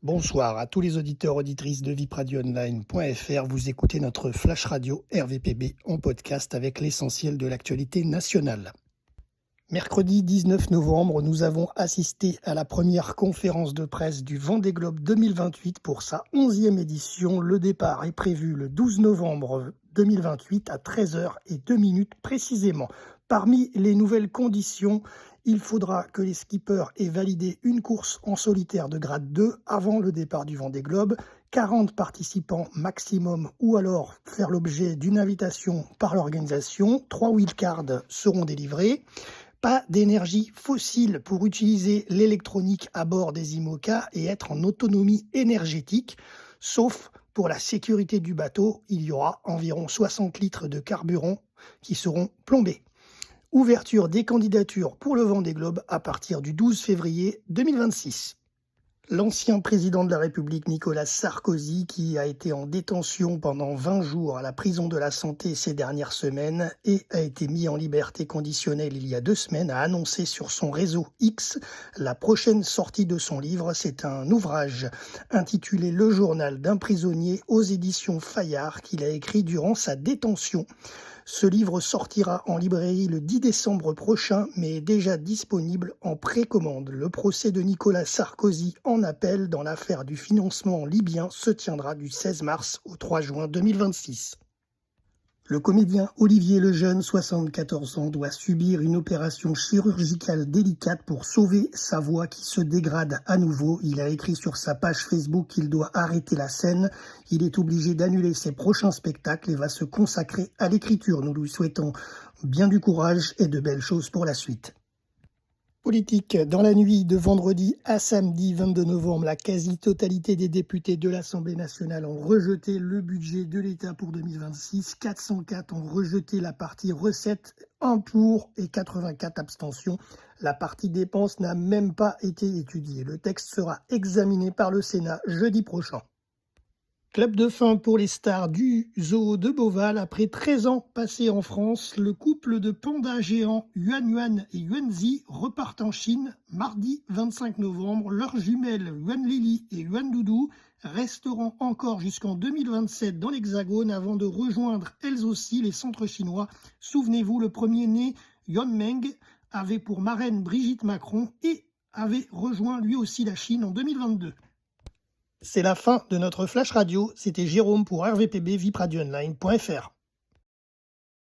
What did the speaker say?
Bonsoir à tous les auditeurs auditrices de vipradioonline.fr. Vous écoutez notre Flash Radio RVPB en podcast avec l'essentiel de l'actualité nationale. Mercredi 19 novembre, nous avons assisté à la première conférence de presse du Vendée Globe 2028 pour sa 11e édition. Le départ est prévu le 12 novembre 2028 à 13h02 précisément. Parmi les nouvelles conditions, il faudra que les skippers aient validé une course en solitaire de grade 2 avant le départ du Vendée Globe, 40 participants maximum ou alors faire l'objet d'une invitation par l'organisation. 3 wildcards seront délivrés. Pas d'énergie fossile pour utiliser l'électronique à bord des IMOCA et être en autonomie énergétique, sauf pour la sécurité du bateau. Il y aura environ 60 litres de carburant qui seront plombés. Ouverture des candidatures pour le Vendée Globe à partir du 12 février 2026. L'ancien président de la République, Nicolas Sarkozy, qui a été en détention pendant 20 jours à la prison de la Santé ces dernières semaines et a été mis en liberté conditionnelle il y a 2 semaines, a annoncé sur son réseau X la prochaine sortie de son livre. C'est un ouvrage intitulé Le journal d'un prisonnier aux éditions Fayard qu'il a écrit durant sa détention. Ce livre sortira en librairie le 10 décembre prochain, mais est déjà disponible en précommande. Le procès de Nicolas Sarkozy en appel dans l'affaire du financement libyen se tiendra du 16 mars au 3 juin 2026. Le comédien Olivier Lejeune, 74 ans, doit subir une opération chirurgicale délicate pour sauver sa voix qui se dégrade à nouveau. Il a écrit sur sa page Facebook qu'il doit arrêter la scène. Il est obligé d'annuler ses prochains spectacles et va se consacrer à l'écriture. Nous lui souhaitons bien du courage et de belles choses pour la suite. Politique. Dans la nuit de vendredi à samedi 22 novembre, la quasi-totalité des députés de l'Assemblée nationale ont rejeté le budget de l'État pour 2026. 404 ont rejeté la partie recettes, 1 pour et 84 abstentions. La partie dépenses n'a même pas été étudiée. Le texte sera examiné par le Sénat jeudi prochain. Club de fin pour les stars du zoo de Beauval. Après 13 ans passés en France, le couple de pandas géants Yuan Yuan et Yuanzi repartent en Chine mardi 25 novembre. Leurs jumelles Yuan Lili et Yuan Doudou resteront encore jusqu'en 2027 dans l'Hexagone avant de rejoindre elles aussi les centres chinois. Souvenez-vous, le premier-né Yuan Meng avait pour marraine Brigitte Macron et avait rejoint lui aussi la Chine en 2022. C'est la fin de notre Flash Radio. C'était Jérôme pour RVPB, vipradioonline.fr.